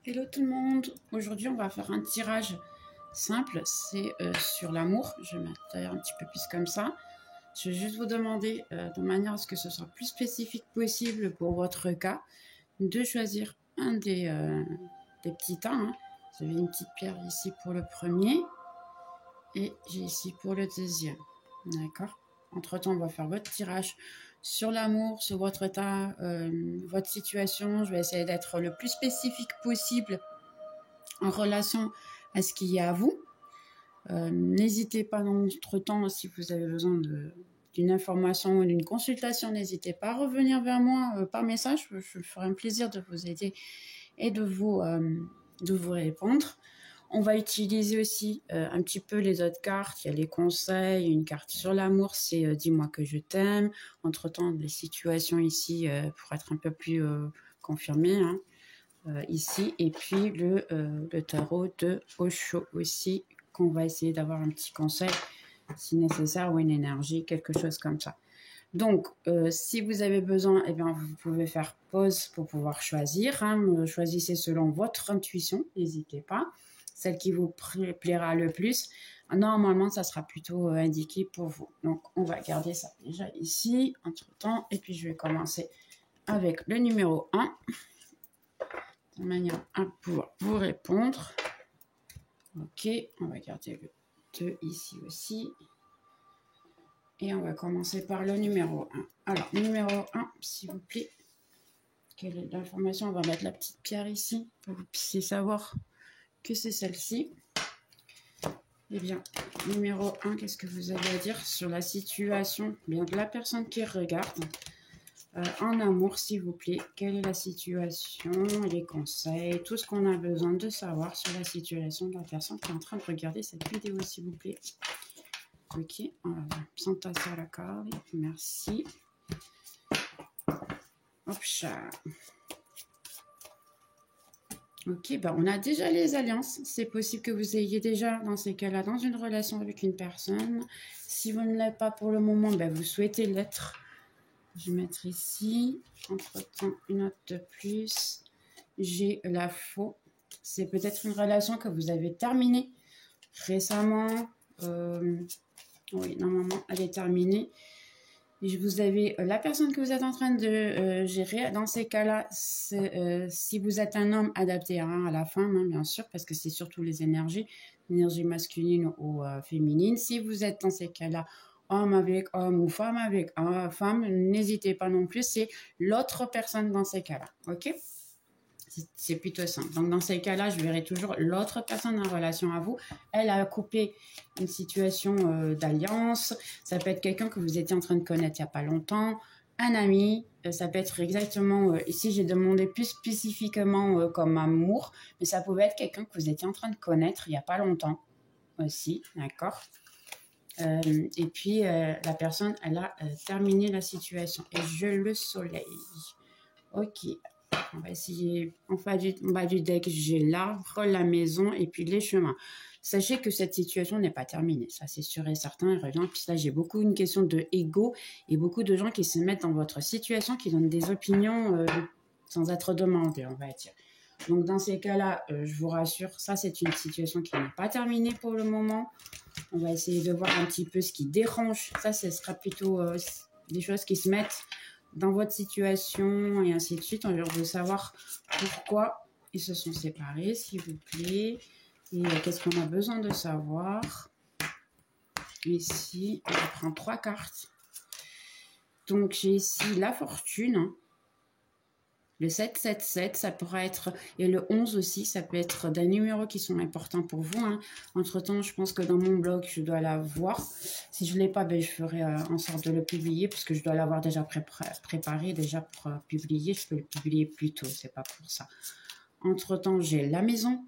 Hello tout le monde, aujourd'hui on va faire un tirage simple, c'est sur l'amour. Je vais mettre d'ailleurs un petit peu plus comme ça. Je vais juste vous demander, de manière à ce que ce soit plus spécifique possible pour votre cas, de choisir un des petits tas, hein. Vous avez une petite pierre ici pour le premier et j'ai ici pour le deuxième, d'accord. Entre temps on va faire votre tirage sur l'amour, sur votre état, votre situation. Je vais essayer d'être le plus spécifique possible en relation à ce qu'il y a à vous. N'hésitez pas entre-temps, si vous avez besoin d'une information ou d'une consultation, n'hésitez pas à revenir vers moi par message. Je ferai un plaisir de vous aider et de vous répondre. On va utiliser aussi un petit peu les autres cartes. Il y a les conseils, une carte sur l'amour, c'est dis-moi que je t'aime. Entre-temps, les situations ici pour être un peu plus confirmées, hein, ici. Et puis le tarot de Osho aussi, qu'on va essayer d'avoir un petit conseil si nécessaire ou une énergie, quelque chose comme ça. Donc, si vous avez besoin, eh bien, vous pouvez faire pause pour pouvoir choisir, hein. Choisissez selon votre intuition, n'hésitez pas. Celle qui vous plaira le plus. Normalement, ça sera plutôt indiqué pour vous. Donc, on va garder ça déjà ici, entre-temps. Et puis, je vais commencer avec le numéro 1, de manière à pouvoir vous répondre. Ok, on va garder le 2 ici aussi. Et on va commencer par le numéro 1. Alors, numéro 1, s'il vous plaît. Quelle est l'information? On va mettre la petite pierre ici, pour que vous puissiez savoir que c'est celle-ci. Eh bien, numéro 1, qu'est-ce que vous avez à dire sur la situation bien de la personne qui regarde en amour, s'il vous plaît? Quelle est la situation, les conseils, tout ce qu'on a besoin de savoir sur la situation de la personne qui est en train de regarder cette vidéo, s'il vous plaît. Ok, on va s'entasser à la corde. Merci. Hop, chat. Ok, ben on a déjà les alliances. C'est possible que vous ayez déjà, dans ces cas-là, dans une relation avec une personne. Si vous ne l'êtes pas pour le moment, ben vous souhaitez l'être. Je vais mettre ici, entre-temps, une note de plus. J'ai la faux. C'est peut-être une relation que vous avez terminée récemment. Oui, normalement, elle est terminée. Vous avez la personne que vous êtes en train de gérer. Dans ces cas-là, si vous êtes un homme, adapté à la femme, hein, bien sûr, parce que c'est surtout les énergies masculine ou féminine. Si vous êtes dans ces cas-là, homme avec homme ou femme avec femme, n'hésitez pas non plus, c'est l'autre personne dans ces cas-là, ok? C'est plutôt simple. Donc, dans ces cas-là, je verrai toujours l'autre personne en relation à vous. Elle a coupé une situation d'alliance. Ça peut être quelqu'un que vous étiez en train de connaître il n'y a pas longtemps, un ami. Ça peut être exactement, ici j'ai demandé plus spécifiquement comme amour, mais ça pouvait être quelqu'un que vous étiez en train de connaître il n'y a pas longtemps aussi, d'accord? Et puis, la personne, elle a terminé la situation. Et je le soleil. Ok. On va essayer en bas du deck, j'ai l'arbre, la maison et puis les chemins. Sachez que cette situation n'est pas terminée, ça c'est sûr et certain. Et revient, puis là j'ai beaucoup une question de ego et beaucoup de gens qui se mettent dans votre situation, qui donnent des opinions sans être demandées, on va dire. Donc dans ces cas-là, je vous rassure, ça c'est une situation qui n'est pas terminée pour le moment. On va essayer de voir un petit peu ce qui dérange. Ça, ce sera plutôt des choses qui se mettent dans votre situation et ainsi de suite. On veut savoir pourquoi ils se sont séparés, s'il vous plaît. Et qu'est-ce qu'on a besoin de savoir. Ici, on prend 3 cartes. Donc, j'ai ici la fortune. Le 777, ça pourra être, et le 11 aussi, ça peut être des numéros qui sont importants pour vous, hein. Entre-temps, je pense que dans mon blog, je dois l'avoir. Si je ne l'ai pas, ben, je ferai en sorte de le publier, puisque je dois l'avoir déjà préparé, déjà pour publier. Je peux le publier plus tôt, c'est pas pour ça. Entre-temps, j'ai la maison.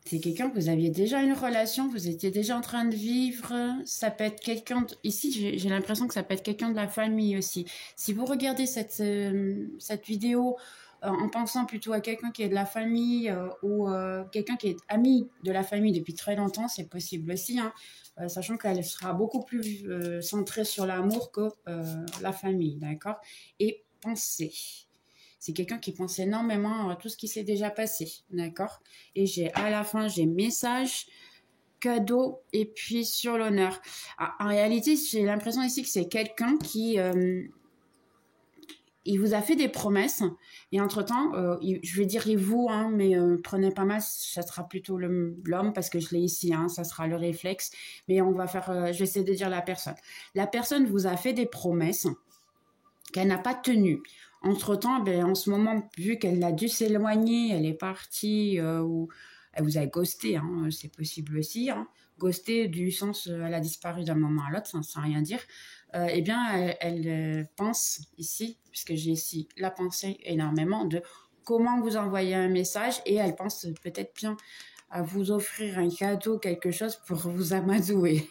C'est quelqu'un que vous aviez déjà une relation, vous étiez déjà en train de vivre. Ça peut être quelqu'un... Ici, j'ai l'impression que ça peut être quelqu'un de la famille aussi. Si vous regardez cette vidéo en pensant plutôt à quelqu'un qui est de la famille ou quelqu'un qui est ami de la famille depuis très longtemps, c'est possible aussi, hein, sachant qu'elle sera beaucoup plus centrée sur l'amour que la famille, d'accord? Et pensez... C'est quelqu'un qui pense énormément à tout ce qui s'est déjà passé, d'accord? Et à la fin, j'ai message, cadeau et puis sur l'honneur. En réalité, j'ai l'impression ici que c'est quelqu'un qui... il vous a fait des promesses et entre-temps, je vais dire vous, hein, mais prenez pas mal, ça sera plutôt l'homme parce que je l'ai ici, hein, ça sera le réflexe. Mais on va faire, je vais essayer de dire la personne. La personne vous a fait des promesses qu'elle n'a pas tenues. Entre-temps, ben, en ce moment, vu qu'elle a dû s'éloigner, elle est partie ou elle vous a ghosté, hein, c'est possible aussi. Hein. Ghosté du sens, elle a disparu d'un moment à l'autre, sans rien dire. Eh bien, elle pense ici, puisque j'ai ici la pensée énormément, de comment vous envoyer un message et elle pense peut-être bien à vous offrir un cadeau, quelque chose pour vous amadouer.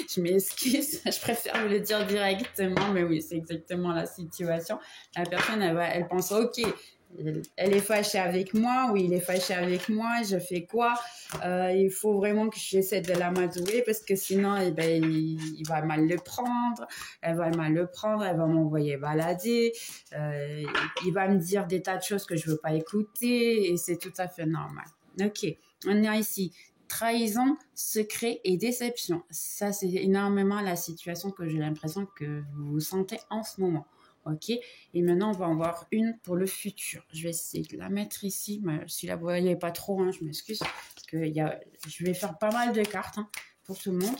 Je m'excuse, je préfère vous le dire directement, mais oui, c'est exactement la situation. La personne, elle pense, ok, elle est fâchée avec moi, oui, il est fâché avec moi, je fais quoi? Il faut vraiment que j'essaie de l'amadouer parce que sinon, eh ben, il va mal le prendre, elle va mal le prendre, elle va m'envoyer balader, il va me dire des tas de choses que je veux pas écouter et c'est tout à fait normal. Ok, on a ici trahison, secret et déception. Ça, c'est énormément la situation que j'ai l'impression que vous sentez en ce moment. Ok, et maintenant, on va en voir une pour le futur. Je vais essayer de la mettre ici. Mais si la voyez pas trop, hein, je m'excuse. Parce que je vais faire pas mal de cartes hein, pour tout le monde.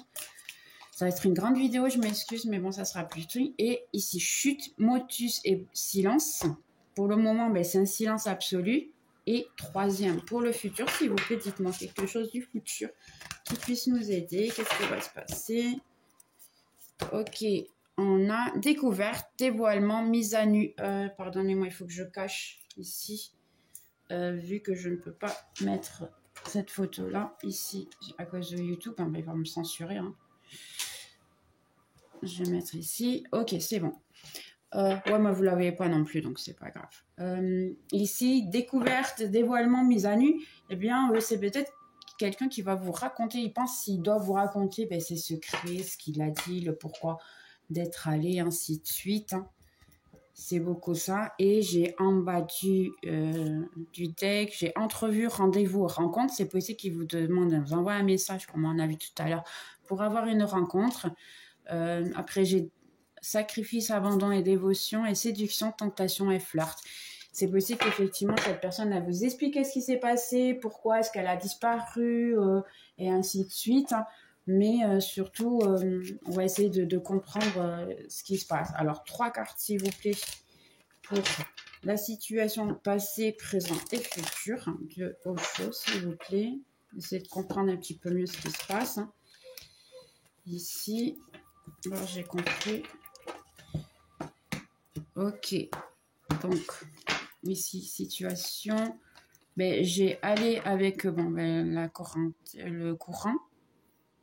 Ça va être une grande vidéo, je m'excuse, mais bon, ça sera plus tôt. Et ici, chute, motus et silence. Pour le moment, ben, c'est un silence absolu. Et troisième, pour le futur, s'il vous plaît, dites-moi quelque chose du futur qui puisse nous aider. Qu'est-ce qui va se passer? Ok, on a découverte, dévoilement, mise à nu. Pardonnez-moi, il faut que je cache ici. Vu que je ne peux pas mettre cette photo-là ici à cause de YouTube. Hein, il va me censurer. Hein. Je vais mettre ici. Ok, c'est bon. Ouais, moi, vous ne la voyez pas non plus, donc c'est pas grave. Ici, découverte, dévoilement, mise à nu. Eh bien, c'est peut-être quelqu'un qui va vous raconter. Il pense s'il doit vous raconter ben, ses secrets, ce qu'il a dit, le pourquoi d'être allé, ainsi de suite. Hein. C'est beaucoup ça. Et j'ai en bas du deck, j'ai entrevue, rendez-vous, rencontre. C'est possible qu'il vous demande, vous envoie un message, comme on a vu tout à l'heure, pour avoir une rencontre. Après, j'ai sacrifice, abandon et dévotion, et séduction, tentation et flirt. C'est possible qu'effectivement, cette personne, elle vous explique ce qui s'est passé, pourquoi est-ce qu'elle a disparu, et ainsi de suite. Hein. Mais surtout, on va essayer de comprendre ce qui se passe. Alors, 3 cartes, s'il vous plaît, pour la situation passée, présent et future. Hein, de autre chose, s'il vous plaît. Essayez de comprendre un petit peu mieux ce qui se passe. Hein. Ici, alors j'ai compris. Ok, donc ici, situation. Ben, j'ai allé avec le courant.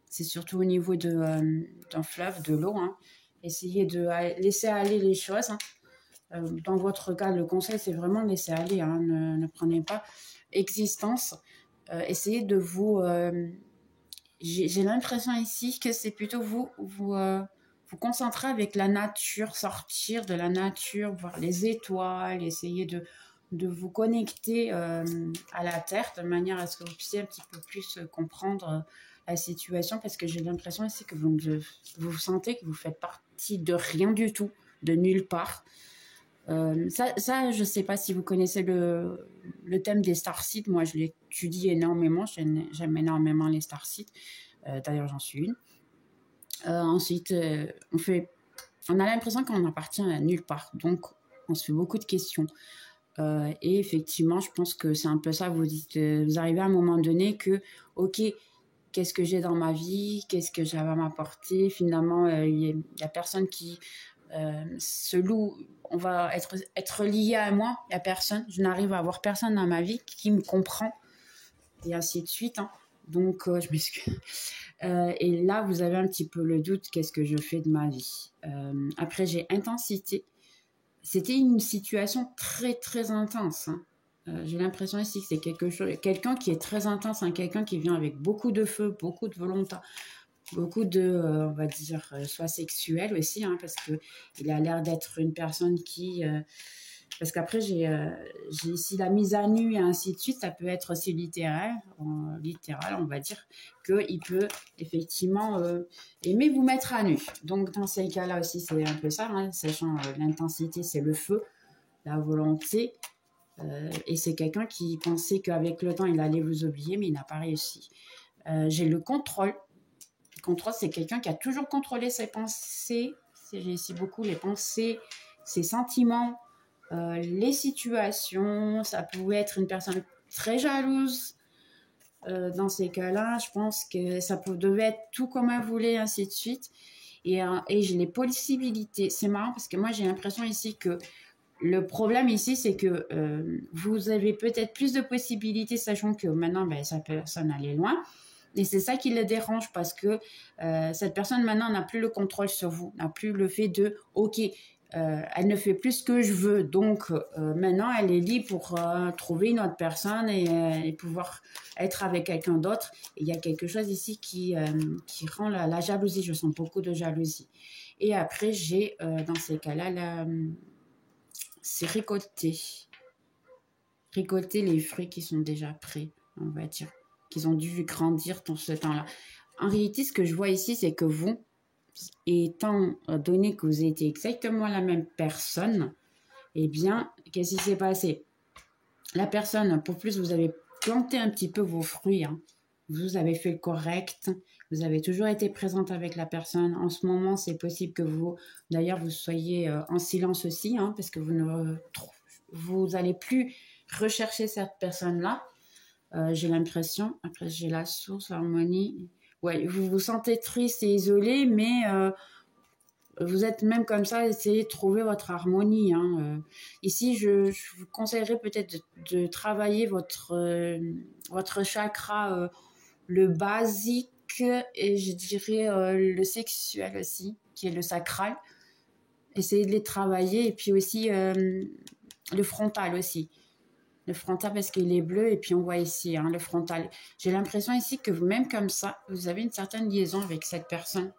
C'est surtout au niveau d'un fleuve, de l'eau. Hein. Essayez de laisser aller les choses. Hein. Dans votre cas, le conseil, c'est vraiment laisser aller. Hein. Ne prenez pas existence. Essayez de vous... j'ai l'impression ici que c'est plutôt vous concentrer avec la nature, sortir de la nature, voir les étoiles, essayer de vous connecter à la Terre de manière à ce que vous puissiez un petit peu plus comprendre la situation parce que j'ai l'impression ici que vous sentez que vous faites partie de rien du tout, de nulle part. Ça, je ne sais pas si vous connaissez le thème des starseeds. Moi, je l'étudie énormément. J'aime énormément les starseeds. D'ailleurs, j'en suis une. Ensuite, on a l'impression qu'on appartient à nulle part. Donc, on se fait beaucoup de questions. Et effectivement, je pense que c'est un peu ça. Vous arrivez à un moment donné que, ok, qu'est-ce que j'ai dans ma vie? Qu'est-ce que j'avais à m'apporter? Finalement, il y a personne qui se loue. On va être lié à moi. Il n'y a personne. Je n'arrive à avoir personne dans ma vie qui me comprend. Et ainsi de suite. Hein. Donc, je m'excuse. Et là, vous avez un petit peu le doute, qu'est-ce que je fais de ma vie. Après, j'ai intensité. C'était une situation très, très intense. Hein. J'ai l'impression ici que c'est quelqu'un qui est très intense, hein, quelqu'un qui vient avec beaucoup de feu, beaucoup de volonté, beaucoup de, on va dire, soit sexuel aussi, hein, parce qu'il a l'air d'être une personne qui Parce qu'après, j'ai ici la mise à nu et ainsi de suite. Ça peut être aussi littéral, on va dire, qu'il peut effectivement aimer vous mettre à nu. Donc, dans ces cas-là aussi, c'est un peu ça, hein, sachant l'intensité, c'est le feu, la volonté. Et c'est quelqu'un qui pensait qu'avec le temps, il allait vous oublier, mais il n'a pas réussi. J'ai le contrôle. Le contrôle, c'est quelqu'un qui a toujours contrôlé ses pensées. J'ai ici beaucoup les pensées, ses sentiments, les situations. Ça pouvait être une personne très jalouse. Dans ces cas-là, je pense que ça devait être tout comme elle voulait, ainsi de suite. Et j'ai les possibilités. C'est marrant parce que moi, j'ai l'impression ici que le problème ici, c'est que vous avez peut-être plus de possibilités, sachant que maintenant, ben, cette personne, elle est loin. Et c'est ça qui le dérange parce que cette personne, maintenant, n'a plus le contrôle sur vous, n'a plus le fait de « Ok, elle ne fait plus ce que je veux. » Donc, maintenant, elle est libre pour trouver une autre personne et pouvoir être avec quelqu'un d'autre. Il y a quelque chose ici qui rend la jalousie. Je sens beaucoup de jalousie. Et après, j'ai, dans ces cas-là, c'est récolter. Récolter les fruits qui sont déjà prêts, on va dire, qu'ils ont dû grandir dans ce temps-là. En réalité, ce que je vois ici, c'est que vous, étant donné que vous étiez exactement la même personne, eh bien, qu'est-ce qui s'est passé? La personne, pour plus, vous avez planté un petit peu vos fruits, hein. Vous avez fait le correct, vous avez toujours été présente avec la personne. En ce moment, c'est possible que vous, d'ailleurs, vous soyez en silence aussi, hein, parce que vous allez plus rechercher cette personne-là. J'ai l'impression, après j'ai la source, l'harmonie. Ouais, vous vous sentez triste et isolé, mais vous êtes même comme ça, essayez de trouver votre harmonie, hein. Ici, je vous conseillerais peut-être de travailler votre chakra, le basique, et je dirais le sexuel aussi, qui est le sacral. Essayez de les travailler, et puis aussi le frontal aussi. Le frontal parce qu'il est bleu, et puis on voit ici hein, le frontal. J'ai l'impression ici que même comme ça, vous avez une certaine liaison avec cette personne.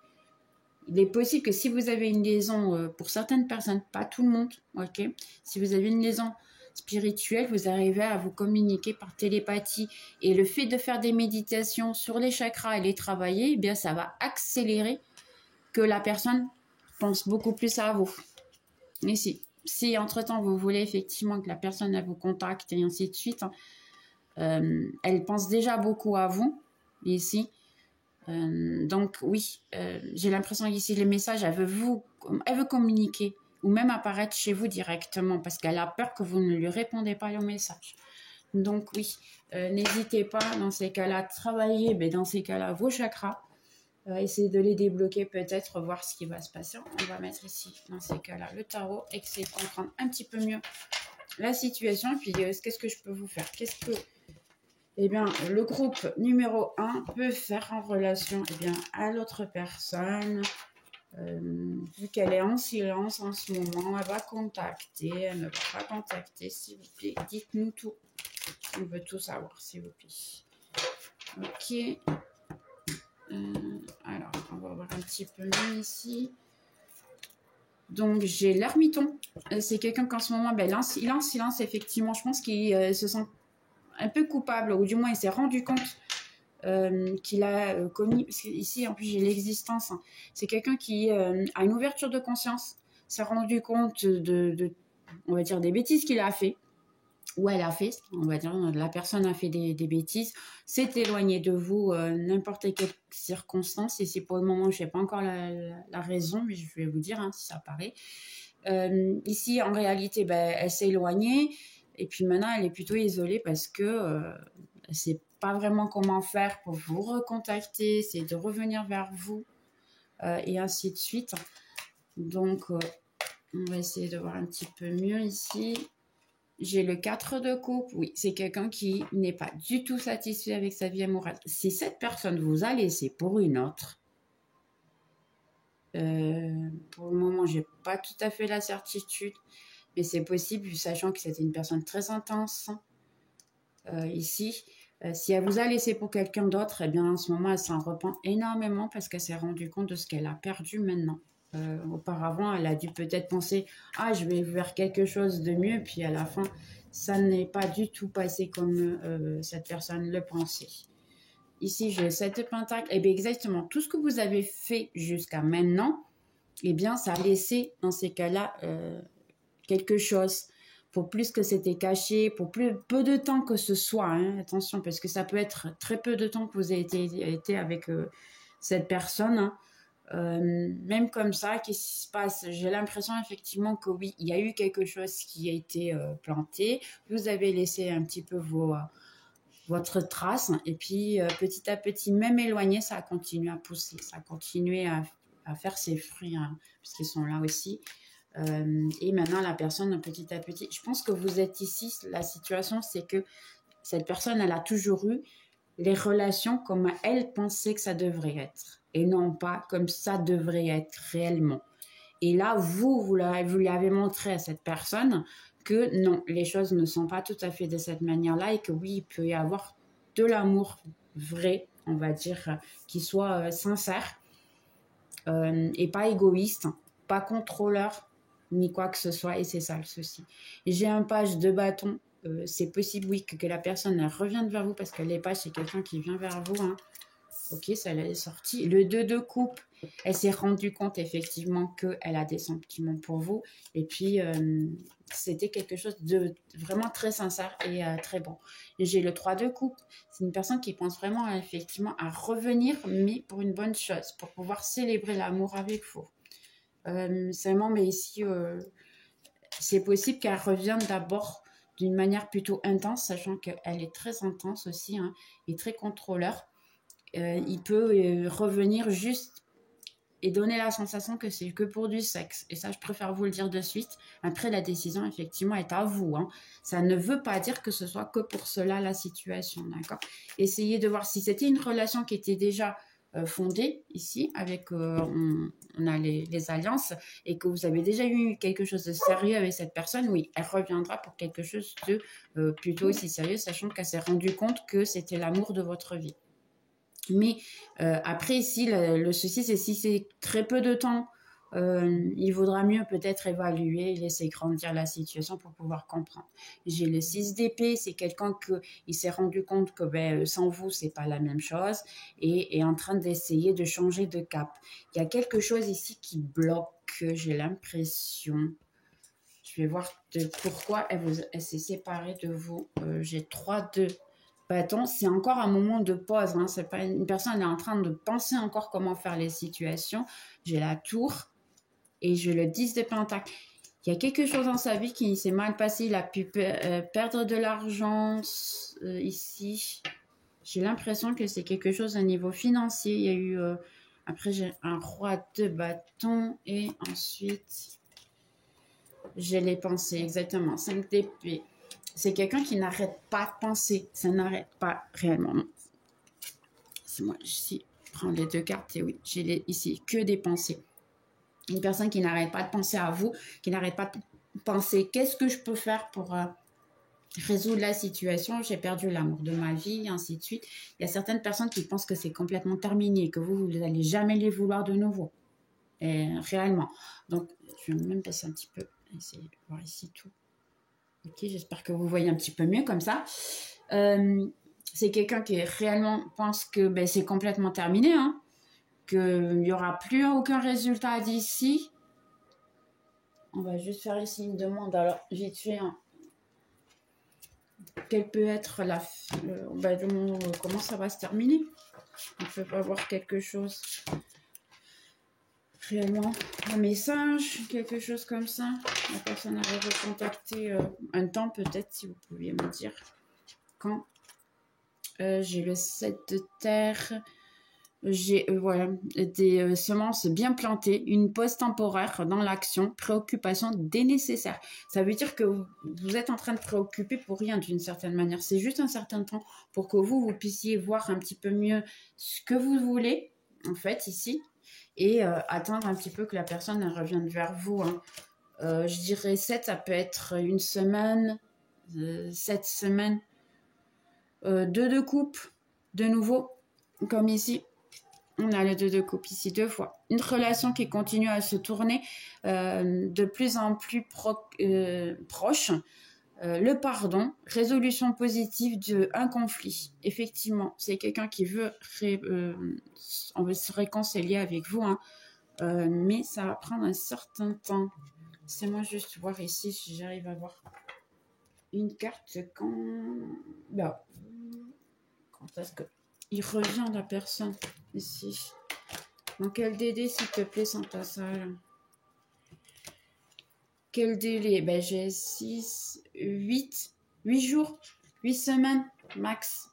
Il est possible que si vous avez une liaison pour certaines personnes, pas tout le monde, ok. Si vous avez une liaison spirituelle, vous arrivez à vous communiquer par télépathie. Et le fait de faire des méditations sur les chakras et les travailler, eh bien ça va accélérer que la personne pense beaucoup plus à vous. Ici. Si entre-temps vous voulez effectivement que la personne elle vous contacte et ainsi de suite, elle pense déjà beaucoup à vous, ici. Donc oui, j'ai l'impression qu'ici les messages, elle veut communiquer ou même apparaître chez vous directement parce qu'elle a peur que vous ne lui répondez pas au message. Donc oui, n'hésitez pas dans ces cas-là à travailler, mais dans ces cas-là vos chakras, essayer de les débloquer peut-être, voir ce qui va se passer. On va mettre ici dans ces cas-là le tarot, essayer de comprendre un petit peu mieux la situation et puis qu'est-ce que je peux vous faire, eh bien, le groupe numéro 1 peut faire en relation à l'autre personne. Vu qu'elle est en silence en ce moment, elle va contacter, elle ne va pas contacter, s'il vous plaît. Dites-nous tout. On veut tout savoir, s'il vous plaît. Ok. Alors, on va voir un petit peu mieux ici. Donc, j'ai l'ermiton. C'est quelqu'un qu'en ce moment, il est en silence, effectivement. Je pense qu'il se sent un peu coupable, ou du moins il s'est rendu compte qu'il a commis, parce qu'ici en plus j'ai l'existence, hein. C'est quelqu'un qui a une ouverture de conscience, s'est rendu compte on va dire, des bêtises qu'il a fait, ou elle a fait, on va dire, la personne a fait des bêtises, s'est éloignée de vous n'importe quelle circonstance, et c'est pour le moment, je ne sais pas encore la raison, mais je vais vous dire hein, si ça paraît. Ici, en réalité, elle s'est éloignée, et puis maintenant, elle est plutôt isolée parce que elle sait pas vraiment comment faire pour vous recontacter, c'est de revenir vers vous, et ainsi de suite. Donc, on va essayer de voir un petit peu mieux ici. J'ai le 4 de coupe. Oui, c'est quelqu'un qui n'est pas du tout satisfait avec sa vie amoureuse. Si cette personne vous a laissé pour une autre, pour le moment, j'ai pas tout à fait la certitude, mais c'est possible, sachant que c'était une personne très intense ici. Si elle vous a laissé pour quelqu'un d'autre, eh bien, en ce moment, elle s'en repent énormément parce qu'elle s'est rendue compte de ce qu'elle a perdu maintenant. Auparavant, elle a dû peut-être penser, ah, je vais faire quelque chose de mieux, puis à la fin, ça n'est pas du tout passé comme cette personne le pensait. Ici, j'ai 7 de pentacle. Et bien exactement, tout ce que vous avez fait jusqu'à maintenant, eh bien, ça a laissé, dans ces cas-là, quelque chose. Pour plus que c'était caché, pour peu de temps que ce soit, hein, attention, parce que ça peut être très peu de temps que vous avez été avec cette personne, hein. Même comme ça, qu'est-ce qui se passe? J'ai l'impression effectivement que oui, il y a eu quelque chose qui a été planté. Vous avez laissé un petit peu votre trace. Et puis, petit à petit, même éloigné, ça a continué à pousser. Ça a continué à faire ses fruits, hein, puisqu'ils sont là aussi. Et maintenant, la personne, petit à petit, je pense que vous êtes ici, la situation, c'est que cette personne, elle a toujours eu les relations comme elle pensait que ça devrait être et non pas comme ça devrait être réellement. Et là, vous lui avez montré à cette personne que non, les choses ne sont pas tout à fait de cette manière-là et que oui, il peut y avoir de l'amour vrai, on va dire, qui soit sincère et pas égoïste, pas contrôleur, ni quoi que ce soit, et c'est ça le souci. J'ai un page de bâton, c'est possible, oui, que la personne elle revienne vers vous, parce que les pages, c'est quelqu'un qui vient vers vous, hein. Ok, ça l'est sorti. Le 2 de coupe, elle s'est rendue compte effectivement qu'elle a des sentiments pour vous. Et puis, c'était quelque chose de vraiment très sincère et très bon. Et j'ai le 3 de coupe. C'est une personne qui pense vraiment effectivement à revenir, mais pour une bonne chose, pour pouvoir célébrer l'amour avec vous. Seulement, mais ici, c'est possible qu'elle revienne d'abord d'une manière plutôt intense, sachant qu'elle est très intense aussi, hein, et très contrôleur. Il peut revenir juste et donner la sensation que c'est que pour du sexe. Et ça, je préfère vous le dire de suite. Après, la décision, effectivement, est à vous, hein. Ça ne veut pas dire que ce soit que pour cela la situation, d'accord? Essayez de voir si c'était une relation qui était déjà fondée ici, avec, on a les alliances, et que vous avez déjà eu quelque chose de sérieux avec cette personne, oui, elle reviendra pour quelque chose de plutôt aussi sérieux, sachant qu'elle s'est rendue compte que c'était l'amour de votre vie. Mais après, ici, le souci, c'est si c'est très peu de temps, il vaudra mieux peut-être évaluer et laisser grandir la situation pour pouvoir comprendre. J'ai le 6 d'épée, c'est quelqu'un qui s'est rendu compte que sans vous, c'est pas la même chose et est en train d'essayer de changer de cap. Il y a quelque chose ici qui bloque, j'ai l'impression. Je vais voir pourquoi elle s'est séparée de vous. J'ai 3 de bâton, c'est encore un moment de pause, hein. C'est pas une personne, elle est en train de penser encore comment faire les situations. J'ai la tour et j'ai le 10 de pentacle. Il y a quelque chose dans sa vie qui s'est mal passé. Il a pu perdre de l'argent ici. J'ai l'impression que c'est quelque chose à niveau financier. Il y a eu... après, j'ai un roi de bâton et ensuite, j'ai les pensées, exactement. 5 d'épée. C'est quelqu'un qui n'arrête pas de penser. Ça n'arrête pas réellement. C'est moi, ici, je prends les 2 cartes et oui, j'ai ici que des pensées. Une personne qui n'arrête pas de penser à vous, qui n'arrête pas de penser qu'est-ce que je peux faire pour résoudre la situation, j'ai perdu l'amour de ma vie, ainsi de suite. Il y a certaines personnes qui pensent que c'est complètement terminé, que vous n'allez jamais les vouloir de nouveau. Et, réellement. Donc, je vais même passer un petit peu, essayer de voir ici tout. Ok, j'espère que vous voyez un petit peu mieux comme ça. C'est quelqu'un qui réellement pense que c'est complètement terminé, hein, qu'il n'y aura plus aucun résultat d'ici. On va juste faire ici une demande. Alors, vite fait, hein. Quelle peut être comment ça va se terminer? On peut pas voir quelque chose réellement, un message, quelque chose comme ça. La personne avait recontacté un temps peut-être, si vous pouviez me dire quand. J'ai le 7 de terre. J'ai voilà, des semences bien plantées, une pause temporaire dans l'action, préoccupation dénécessaire. Ça veut dire que vous êtes en train de préoccuper pour rien d'une certaine manière. C'est juste un certain temps pour que vous puissiez voir un petit peu mieux ce que vous voulez, en fait, ici, et attendre un petit peu que la personne elle revienne vers vous, hein. Je dirais 7, ça peut être une semaine, 7 semaines, 2 de coupe, de nouveau, comme ici. On a le 2 de coupe ici 2 fois. Une relation qui continue à se tourner de plus en plus proche. Le pardon, résolution positive d'un conflit. Effectivement, c'est quelqu'un qui veut on veut se réconcilier avec vous, hein, mais ça va prendre un certain temps. C'est moi juste voir ici si j'arrive à voir une carte quand... Ben, quand est-ce qu'il revient la personne ici. Donc, quel délai, s'il te plaît, sans ta salle? Quel délai? Ben, j'ai 8 jours, 8 semaines max.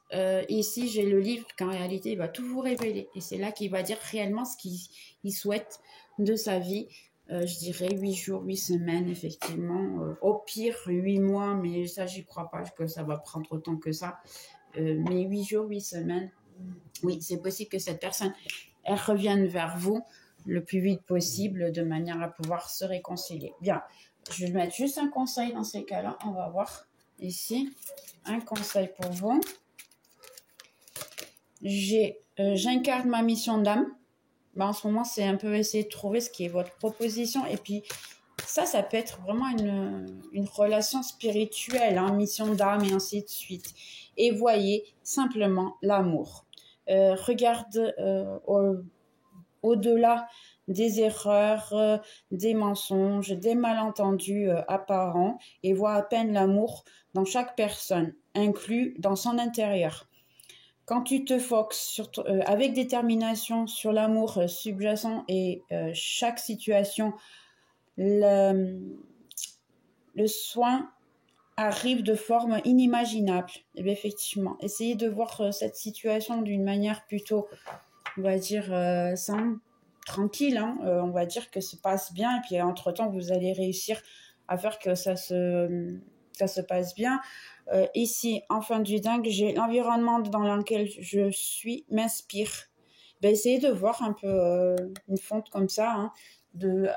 Ici, j'ai le livre qu'en réalité, il va tout vous révéler. Et c'est là qu'il va dire réellement ce qu'il souhaite de sa vie. Je dirais 8 jours, 8 semaines, effectivement. Au pire, 8 mois, mais ça, j'y crois pas que ça va prendre autant que ça. Mais 8 jours, 8 semaines, oui, c'est possible que cette personne, elle revienne vers vous le plus vite possible de manière à pouvoir se réconcilier. Bien, je vais mettre juste un conseil dans ces cas-là. On va voir ici un conseil pour vous. J'incarne ma mission d'âme. Ben, en ce moment, c'est un peu essayer de trouver ce qui est votre proposition. Et puis, ça peut être vraiment une relation spirituelle, hein, mission d'âme et ainsi de suite. Et voyez simplement l'amour. Regarde au-delà des erreurs, des mensonges, des malentendus apparents et vois à peine l'amour dans chaque personne, inclus dans son intérieur. Quand tu te focuses avec détermination sur l'amour subjacent et chaque situation, le soin arrive de forme inimaginable. Et bien effectivement, essayez de voir cette situation d'une manière plutôt, on va dire, tranquille. Hein. On va dire que ça passe bien et puis entre-temps, vous allez réussir à faire que ça se passe bien. Ici, en fin du dingue, j'ai l'environnement dans lequel je suis m'inspire. Ben, essayez de voir un peu une fonte comme ça, hein.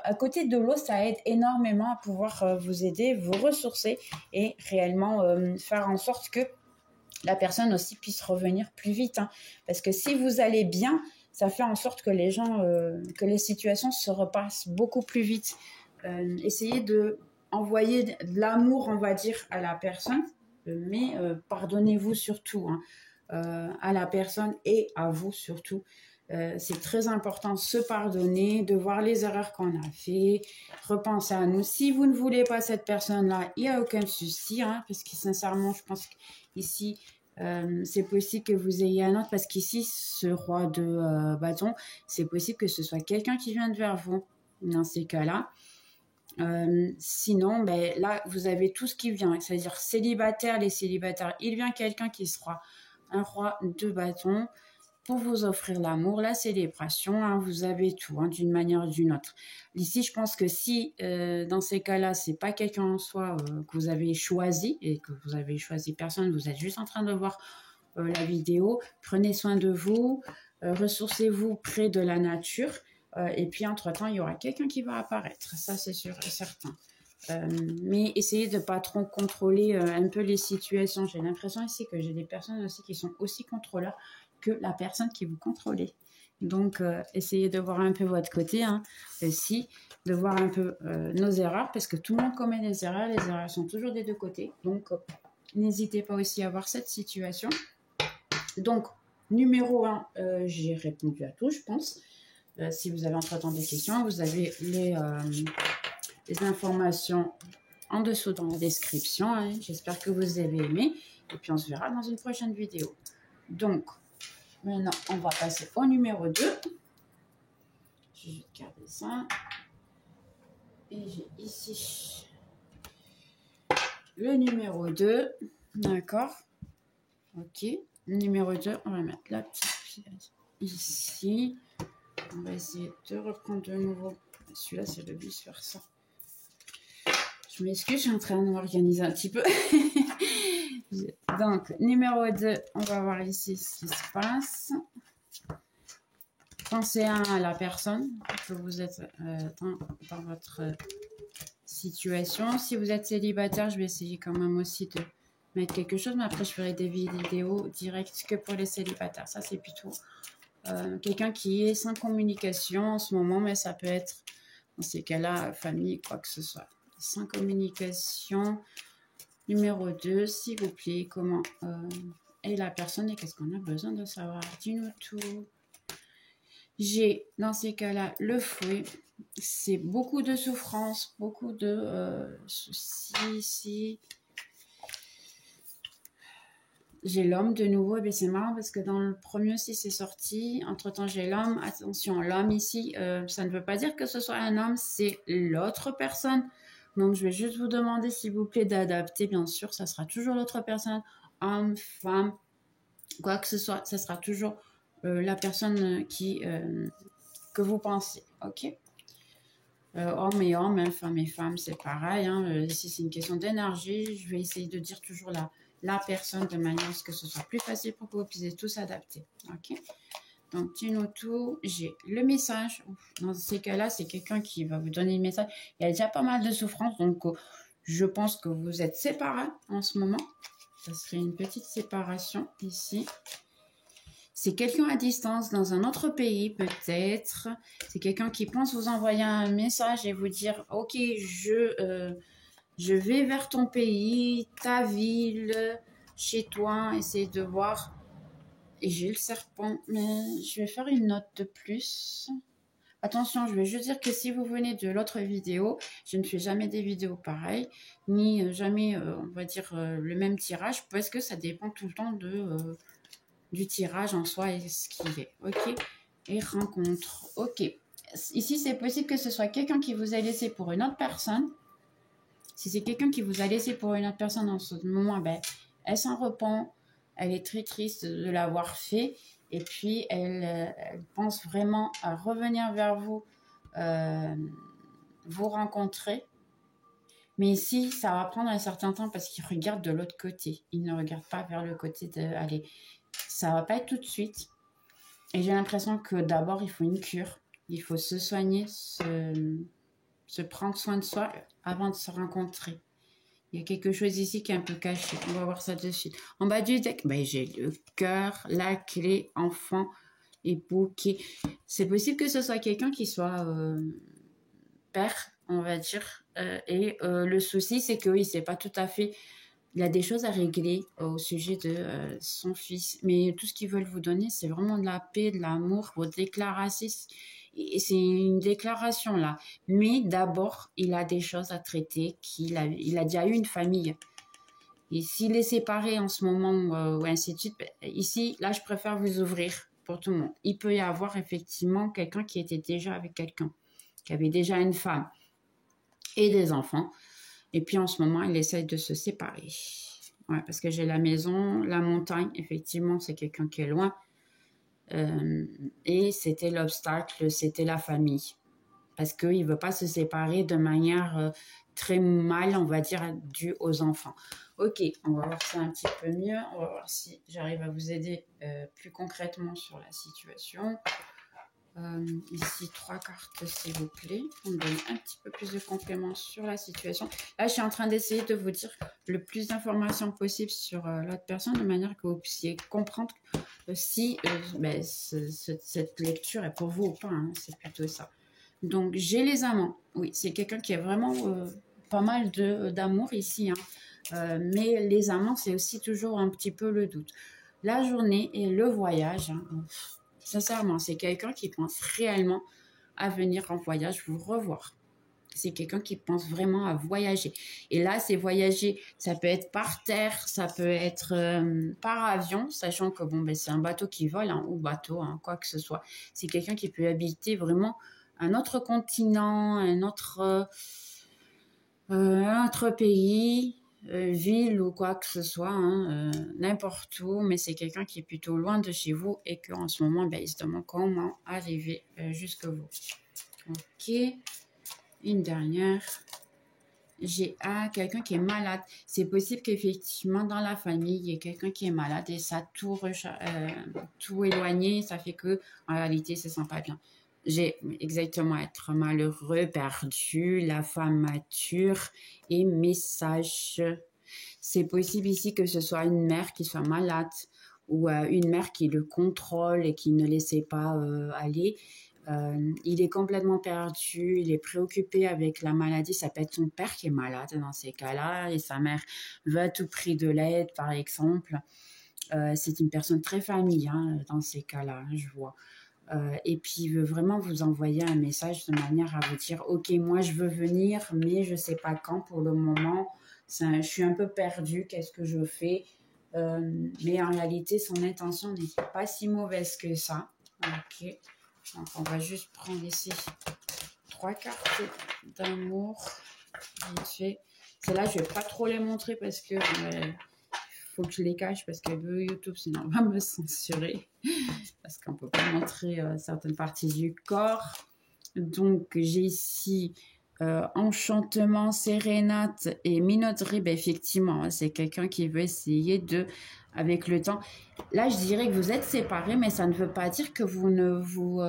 À côté de l'eau, ça aide énormément à pouvoir vous aider, vous ressourcer et réellement faire en sorte que la personne aussi puisse revenir plus vite. Hein. Parce que si vous allez bien, ça fait en sorte que que les situations se repassent beaucoup plus vite. Essayez de envoyer de l'amour, on va dire, à la personne, mais pardonnez-vous surtout, hein, à la personne et à vous surtout. C'est très important de se pardonner, de voir les erreurs qu'on a fait, repenser à nous. Si vous ne voulez pas cette personne-là, il n'y a aucun souci, hein, parce que sincèrement, je pense qu'ici, c'est possible que vous ayez un autre, parce qu'ici, ce roi de bâton, c'est possible que ce soit quelqu'un qui vienne vers vous dans ces cas-là. Sinon, ben, là, vous avez tout ce qui vient, c'est-à-dire célibataire, les célibataires, il vient quelqu'un qui sera un roi de bâton, pour vous offrir l'amour, la célébration, hein, vous avez tout, hein, d'une manière ou d'une autre. Ici, je pense que si, dans ces cas-là, c'est pas quelqu'un en soi que vous avez choisi, et que vous avez choisi personne, vous êtes juste en train de voir la vidéo, prenez soin de vous, ressourcez-vous près de la nature, et puis entre-temps, il y aura quelqu'un qui va apparaître, ça c'est sûr et certain. Mais essayez de ne pas trop contrôler un peu les situations. J'ai l'impression ici que j'ai des personnes aussi qui sont aussi contrôleurs que la personne qui vous contrôlez. Donc, essayez de voir un peu votre côté, hein, aussi, de voir un peu nos erreurs, parce que tout le monde commet des erreurs. Les erreurs sont toujours des deux côtés. Donc, n'hésitez pas aussi à voir cette situation. Donc, numéro 1, j'ai répondu à tout, je pense. Si vous avez entre-temps des questions, vous avez les informations en dessous dans la description. Hein. J'espère que vous avez aimé. Et puis, on se verra dans une prochaine vidéo. Donc, maintenant, on va passer au numéro 2. Je vais garder ça. Et j'ai ici le numéro 2. D'accord. Ok. Numéro 2, on va mettre la petite pièce ici. On va essayer de reprendre de nouveau. Celui-là, c'est le bus faire ça. Je m'excuse, je suis en train de m'organiser un petit peu. Donc, numéro 2, on va voir ici ce qui se passe. Pensez à la personne que vous êtes dans votre situation. Si vous êtes célibataire, je vais essayer quand même aussi de mettre quelque chose. Mais après, je ferai des vidéos directes que pour les célibataires. Ça, c'est plutôt quelqu'un qui est sans communication en ce moment, mais ça peut être, dans ces cas-là, famille, quoi que ce soit. Sans communication. Numéro 2, s'il vous plaît, comment est la personne et qu'est-ce qu'on a besoin de savoir? Dis-nous tout. J'ai, dans ces cas-là, le fouet. C'est beaucoup de souffrance, beaucoup de soucis ici. J'ai l'homme de nouveau, et c'est marrant parce que dans le premier aussi c'est sorti. Entre-temps, j'ai l'homme. Attention, l'homme ici, ça ne veut pas dire que ce soit un homme, c'est l'autre personne. Donc, je vais juste vous demander, s'il vous plaît, d'adapter. Bien sûr, ça sera toujours l'autre personne, homme, femme, quoi que ce soit. Ça sera toujours la personne que vous pensez, ok? Homme et homme, hein, femme et femme, c'est pareil. Hein. Ici, c'est une question d'énergie. Je vais essayer de dire toujours la personne de manière à ce que ce soit plus facile pour que vous puissiez tous s'adapter. Ok? Donc, dis-nous tout. J'ai le message. Dans ces cas-là, c'est quelqu'un qui va vous donner le message. Il y a déjà pas mal de souffrance. Donc, je pense que vous êtes séparés en ce moment. Ça serait une petite séparation ici. C'est quelqu'un à distance dans un autre pays peut-être. C'est quelqu'un qui pense vous envoyer un message et vous dire « Ok, je vais vers ton pays, ta ville, chez toi. » Essayez de voir. Et j'ai le serpent, mais je vais faire une note de plus. Attention, je vais juste dire que si vous venez de l'autre vidéo, je ne fais jamais des vidéos pareilles, ni jamais, on va dire, le même tirage, parce que ça dépend tout le temps du tirage en soi et ce qu'il est. Ok? Et rencontre. Ok. Ici, c'est possible que ce soit quelqu'un qui vous a laissé pour une autre personne. Si c'est quelqu'un qui vous a laissé pour une autre personne en ce moment, ben, elle s'en repent. Elle est très triste de l'avoir fait. Et puis, elle pense vraiment à revenir vers vous, vous rencontrer. Mais ici, ça va prendre un certain temps parce qu'il regarde de l'autre côté. Il ne regarde pas vers le côté de... Allez, ça ne va pas être tout de suite. Et j'ai l'impression que d'abord, il faut une cure. Il faut se soigner, se prendre soin de soi avant de se rencontrer. Il y a quelque chose ici qui est un peu caché. On va voir ça de suite. En bas du deck, ben, j'ai le cœur, la clé, enfant et bouquet. C'est possible que ce soit quelqu'un qui soit père, on va dire. Et le souci, c'est qu'il ne sait pas tout à fait... Il a des choses à régler au sujet de son fils. Mais tout ce qu'ils veulent vous donner, c'est vraiment de la paix, de l'amour, vos déclarations. Et c'est une déclaration là. Mais d'abord, il a des choses à traiter. Il a déjà eu une famille. Et s'il est séparé en ce moment ou ainsi de suite, ici, là, je préfère vous ouvrir pour tout le monde. Il peut y avoir effectivement quelqu'un qui était déjà avec quelqu'un, qui avait déjà une femme et des enfants. Et puis en ce moment, il essaye de se séparer. Ouais, parce que j'ai la maison, la montagne, effectivement, c'est quelqu'un qui est loin. Et c'était l'obstacle, c'était la famille. Parce qu'il ne veut pas se séparer de manière très mal, on va dire, due aux enfants. Ok, on va voir ça un petit peu mieux. On va voir si j'arrive à vous aider plus concrètement sur la situation. Ici, 3 cartes, s'il vous plaît. On donne un petit peu plus de compléments sur la situation. Là, je suis en train d'essayer de vous dire le plus d'informations possible sur l'autre personne, de manière que vous puissiez comprendre si cette lecture est pour vous ou pas. Hein, c'est plutôt ça. Donc, j'ai les amants. Oui, c'est quelqu'un qui a vraiment pas mal d'amour ici. Hein. Mais les amants, c'est aussi toujours un petit peu le doute. La journée et le voyage. Hein. Sincèrement, c'est quelqu'un qui pense réellement à venir en voyage vous revoir. C'est quelqu'un qui pense vraiment à voyager. Et là, c'est voyager, ça peut être par terre, ça peut être par avion, sachant que bon, ben, c'est un bateau qui vole, hein, ou bateau, hein, quoi que ce soit. C'est quelqu'un qui peut habiter vraiment un autre continent, un autre pays, ville ou quoi que ce soit, hein, n'importe où, mais c'est quelqu'un qui est plutôt loin de chez vous et qu'en ce moment, ben, il se demande comment arriver jusque vous. Ok, une dernière. J'ai quelqu'un qui est malade. C'est possible qu'effectivement, dans la famille, il y ait quelqu'un qui est malade et ça tout éloigné, ça fait que en réalité, ça ne se sent pas bien. J'ai exactement être malheureux, perdu, la femme mature et message. C'est possible ici que ce soit une mère qui soit malade ou une mère qui le contrôle et qui ne laissait pas aller. Il est complètement perdu, il est préoccupé avec la maladie. Ça peut être son père qui est malade dans ces cas-là et sa mère veut à tout prix de l'aide, par exemple. C'est une personne très famille dans ces cas-là, je vois. Et puis, il veut vraiment vous envoyer un message de manière à vous dire « Ok, moi, je veux venir, mais je ne sais pas quand pour le moment. Je suis un peu perdue, qu'est-ce que je fais ?» Mais en réalité, son intention n'est pas si mauvaise que ça. Ok, donc on va juste prendre ici 3 cartes d'amour. Vite fait. Celles-là, je ne vais pas trop les montrer parce que faut que je les cache parce que YouTube, sinon, on va me censurer. Parce qu'on ne peut pas montrer certaines parties du corps. Donc, j'ai ici Enchantement, Sérénate et Minodrib. Effectivement, c'est quelqu'un qui veut essayer de, avec le temps. Là, je dirais que vous êtes séparés, mais ça ne veut pas dire que vous ne vous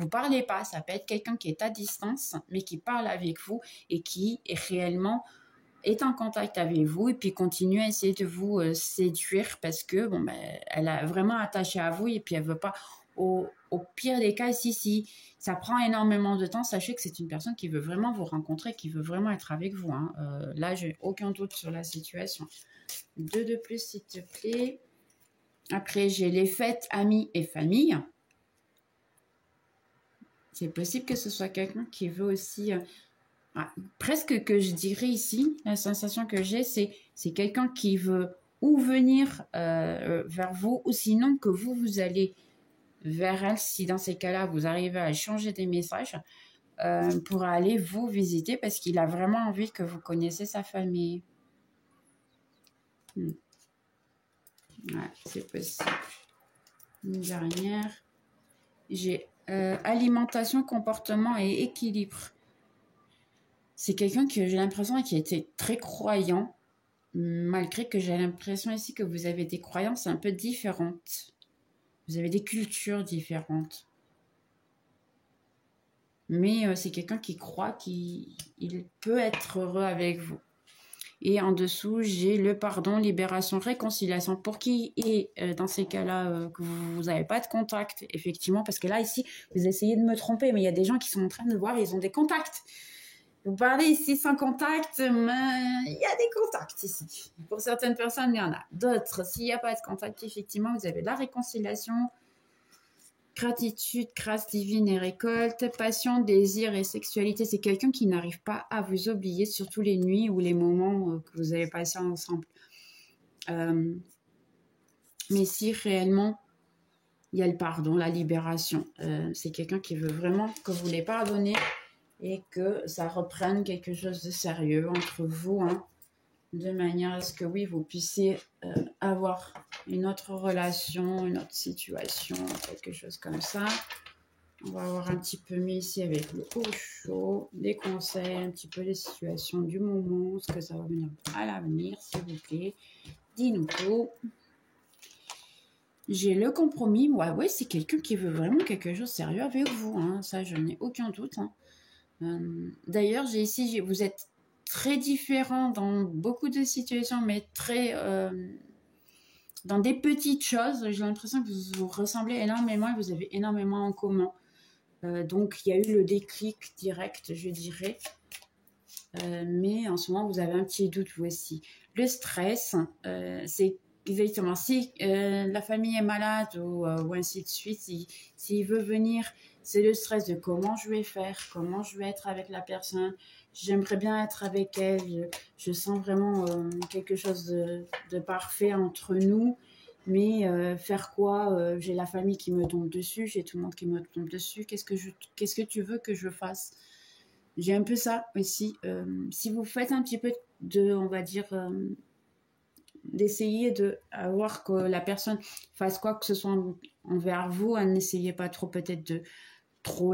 parlez pas. Ça peut être quelqu'un qui est à distance, mais qui parle avec vous et qui est réellement est en contact avec vous et puis continue à essayer de vous séduire parce que bon ben elle a vraiment attaché à vous et puis elle veut pas au pire des cas si ça prend énormément de temps, sachez que c'est une personne qui veut vraiment vous rencontrer, qui veut vraiment être avec vous hein. Là j'ai aucun doute sur la situation. 2 de plus s'il te plaît. Après j'ai les fêtes, amis et famille. C'est possible que ce soit quelqu'un qui veut aussi presque que je dirais ici, la sensation que j'ai, c'est quelqu'un qui veut ou venir vers vous, ou sinon que vous allez vers elle, si dans ces cas-là, vous arrivez à échanger des messages pour aller vous visiter, parce qu'il a vraiment envie que vous connaissiez sa famille. Ouais, c'est possible. Une dernière. J'ai alimentation, comportement et équilibre. C'est quelqu'un que j'ai l'impression qui était très croyant, malgré que j'ai l'impression ici que vous avez des croyances un peu différentes. Vous avez des cultures différentes. Mais c'est quelqu'un qui croit qu'il peut être heureux avec vous. Et en dessous, j'ai le pardon, libération, réconciliation. Pour qui est dans ces cas-là que vous n'avez pas de contact, effectivement, parce que là, ici, vous essayez de me tromper, mais il y a des gens qui sont en train de voir, ils ont des contacts. Vous parlez ici sans contact, mais il y a des contacts ici. Pour certaines personnes, il y en a. D'autres, s'il n'y a pas de contact, effectivement, vous avez la réconciliation, gratitude, grâce divine et récolte, passion, désir et sexualité. C'est quelqu'un qui n'arrive pas à vous oublier, surtout les nuits ou les moments que vous avez passés ensemble. Mais si réellement, il y a le pardon, la libération. C'est quelqu'un qui veut vraiment que vous les pardonnez et que ça reprenne quelque chose de sérieux entre vous, hein, de manière à ce que oui, vous puissiez avoir une autre relation, une autre situation, quelque chose comme ça. On va voir un petit peu mieux ici avec le haut chaud, des conseils, un petit peu les situations du moment, ce que ça va venir à l'avenir, s'il vous plaît. Dis-nous tout. J'ai le compromis. Ouais, c'est quelqu'un qui veut vraiment quelque chose de sérieux avec vous, hein. Ça, je n'ai aucun doute, hein. D'ailleurs, j'ai ici, vous êtes très différents dans beaucoup de situations, mais très dans des petites choses. J'ai l'impression que vous vous ressemblez énormément et vous avez énormément en commun. Donc, il y a eu le déclic direct, je dirais. Mais en ce moment, vous avez un petit doute, vous aussi. Le stress, c'est exactement si la famille est malade ou ainsi de suite, s'il veut venir, c'est le stress de comment je vais faire, comment je vais être avec la personne. J'aimerais bien être avec elle. Je sens vraiment quelque chose de parfait entre nous. Mais faire quoi? J'ai la famille qui me tombe dessus, j'ai tout le monde qui me tombe dessus. Qu'est-ce que tu veux que je fasse? J'ai un peu ça aussi. Si vous faites un petit peu on va dire, d'essayer de voir que la personne fasse quoi que ce soit envers vous, n'essayez pas trop peut-être de trop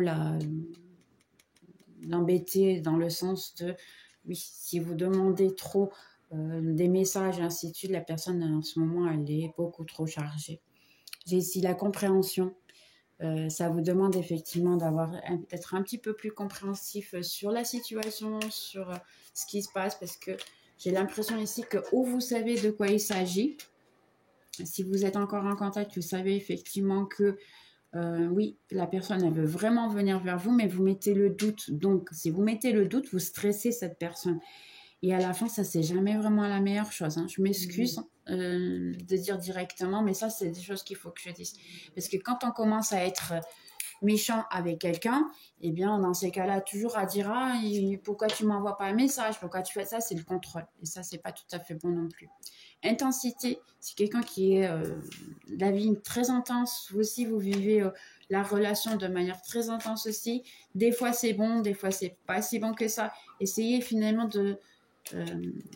l'embêter dans le sens de, oui, si vous demandez trop des messages et ainsi de suite, la personne en ce moment, elle est beaucoup trop chargée. J'ai ici la compréhension. Ça vous demande effectivement d'être un petit peu plus compréhensif sur la situation, sur ce qui se passe, parce que j'ai l'impression ici que ou vous savez de quoi il s'agit, Si vous êtes encore en contact, vous savez effectivement que oui, la personne, elle veut vraiment venir vers vous, mais vous mettez le doute. Donc, si vous mettez le doute, vous stressez cette personne. Et à la fin, ça, c'est jamais vraiment la meilleure chose. Je m'excuse de dire directement, mais ça, c'est des choses qu'il faut que je dise. Parce que quand on commence à être méchant avec quelqu'un, eh bien, dans ces cas-là, toujours à dire, ah, pourquoi tu m'envoies pas un message, pourquoi tu fais ça, c'est le contrôle. Et ça, c'est pas tout à fait bon non plus. Intensité, c'est quelqu'un qui est la vie très intense. Vous aussi, vous vivez la relation de manière très intense aussi. Des fois, c'est bon, des fois, c'est pas si bon que ça. Essayez finalement de,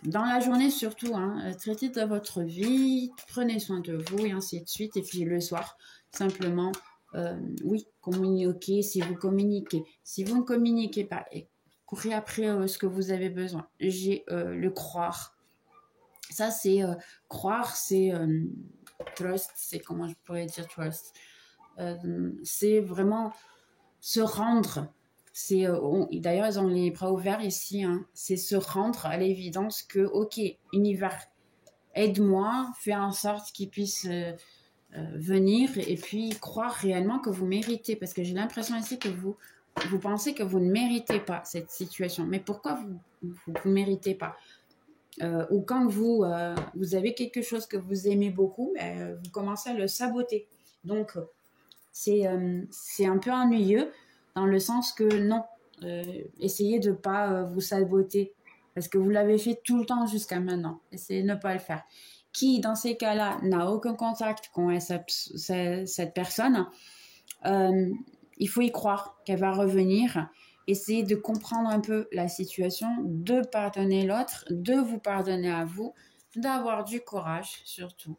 dans la journée surtout, traitez de votre vie, prenez soin de vous et ainsi de suite. Et puis le soir, simplement, oui, communiquez si vous communiquez. Si vous ne communiquez pas, courez après ce que vous avez besoin. J'ai le croire. Ça, c'est croire, c'est trust, c'est comment je pourrais dire trust. C'est vraiment se rendre. D'ailleurs, ils ont les bras ouverts ici. C'est se rendre à l'évidence que, ok, univers, aide-moi, fais en sorte qu'il puisse venir et puis croire réellement que vous méritez. Parce que j'ai l'impression ici que vous pensez que vous ne méritez pas cette situation. Mais pourquoi vous ne méritez pas? Ou quand vous avez quelque chose que vous aimez beaucoup, vous commencez à le saboter. Donc, c'est un peu ennuyeux dans le sens que non, essayez de ne pas vous saboter parce que vous l'avez fait tout le temps jusqu'à maintenant. Essayez de ne pas le faire. Qui, dans ces cas-là, n'a aucun contact avec cette personne, il faut y croire qu'elle va revenir. Essayez de comprendre un peu la situation, de pardonner l'autre, de vous pardonner à vous, d'avoir du courage surtout,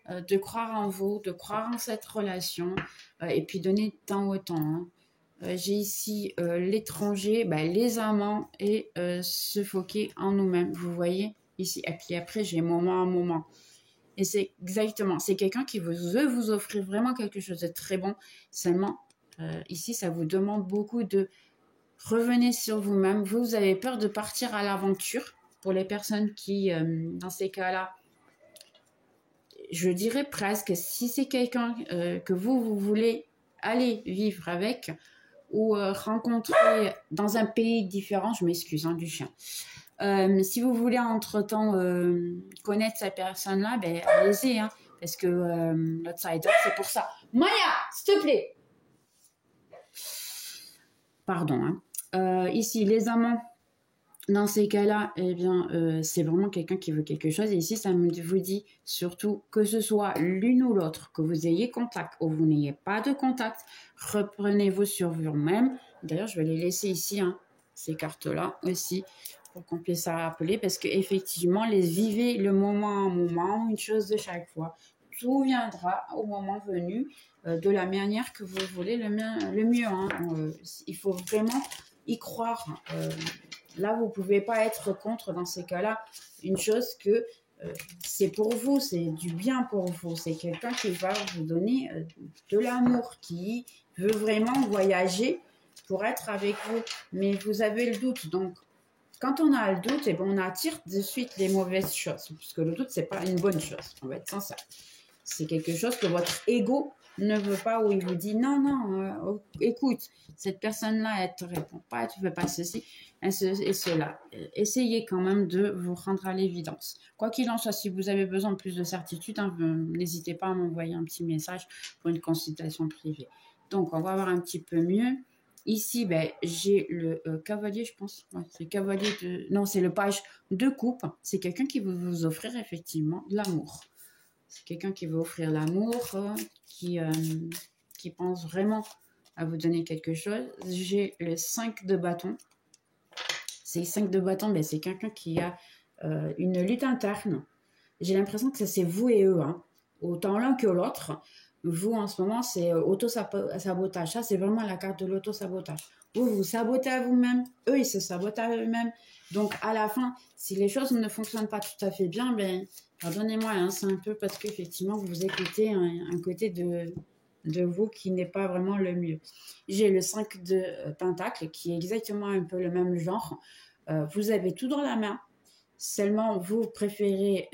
de croire en vous, de croire en cette relation et puis donner de temps au temps. J'ai ici l'étranger, les amants et se foquer en nous-mêmes, vous voyez ici. Et puis après, j'ai moment à moment. Et c'est exactement, c'est quelqu'un qui veut vous offrir vraiment quelque chose de très bon. Seulement, ici, ça vous demande beaucoup de revenir sur vous-même. Vous avez peur de partir à l'aventure. Pour les personnes qui, dans ces cas-là, je dirais presque, si c'est quelqu'un que vous voulez aller vivre avec ou rencontrer dans un pays différent, je m'excuse du chien. Si vous voulez entre-temps connaître cette personne-là, allez-y, parce que l'outsider, c'est pour ça. Maya, s'il te plaît. Pardon. Ici, les amants, dans ces cas-là, eh bien, c'est vraiment quelqu'un qui veut quelque chose. Et ici, ça vous dit surtout que ce soit l'une ou l'autre, que vous ayez contact ou vous n'ayez pas de contact, reprenez-vous sur vous-même. D'ailleurs, je vais les laisser ici, ces cartes-là aussi, pour qu'on puisse la rappeler, parce qu'effectivement, les vivez le moment à moment, une chose de chaque fois. Tout viendra au moment venu, de la manière que vous voulez, le mieux. Il faut vraiment y croire. Là, vous ne pouvez pas être contre dans ces cas-là. Une chose que c'est pour vous, c'est du bien pour vous. C'est quelqu'un qui va vous donner de l'amour, qui veut vraiment voyager pour être avec vous. Mais vous avez le doute. Donc, quand on a le doute, on attire de suite les mauvaises choses. Puisque le doute, ce n'est pas une bonne chose. On va être sincère. C'est quelque chose que votre ego ne veut pas, ou il vous dit non, écoute, cette personne-là, elle ne te répond pas, tu ne fais pas ceci et cela. Essayez quand même de vous rendre à l'évidence. Quoi qu'il en soit, si vous avez besoin de plus de certitude, n'hésitez pas à m'envoyer un petit message pour une consultation privée. Donc, on va voir un petit peu mieux. Ici, j'ai le cavalier, je pense. Ouais, c'est le cavalier de... Non, c'est le page de coupe. C'est quelqu'un qui veut vous offrir effectivement de l'amour. C'est quelqu'un qui veut offrir l'amour, qui pense vraiment à vous donner quelque chose. J'ai le 5 de bâton. Ces 5 de bâton, c'est quelqu'un qui a une lutte interne. J'ai l'impression que c'est vous et eux, autant l'un que l'autre. Vous, en ce moment, c'est auto-sabotage. Ça, c'est vraiment la carte de l'auto-sabotage. Vous vous sabotez à vous-même. Eux, ils se sabotent à eux-mêmes. Donc, à la fin, si les choses ne fonctionnent pas tout à fait bien, pardonnez-moi, c'est un peu parce qu'effectivement, vous écoutez un côté de vous qui n'est pas vraiment le mieux. J'ai le 5 de pentacle qui est exactement un peu le même genre. Vous avez tout dans la main. Seulement, vous préférez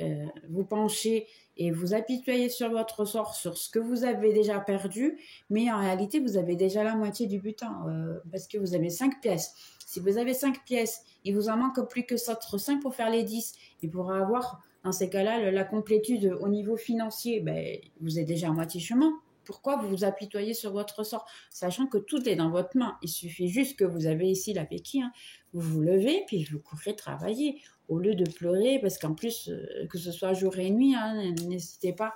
vous pencher et vous apitoyez sur votre sort, sur ce que vous avez déjà perdu, mais en réalité, vous avez déjà la moitié du butin, parce que vous avez 5 pièces. Si vous avez 5 pièces, il vous en manque plus que 5 pour faire les 10, et pour avoir, dans ces cas-là, la complétude au niveau financier, ben, vous êtes déjà à moitié chemin. Pourquoi vous vous apitoyez sur votre sort, sachant que tout est dans votre main? Il suffit juste que vous avez ici la béquille, hein. Vous vous levez, puis vous courez travailler, au lieu de pleurer, parce qu'en plus, que ce soit jour et nuit, hein, n'hésitez pas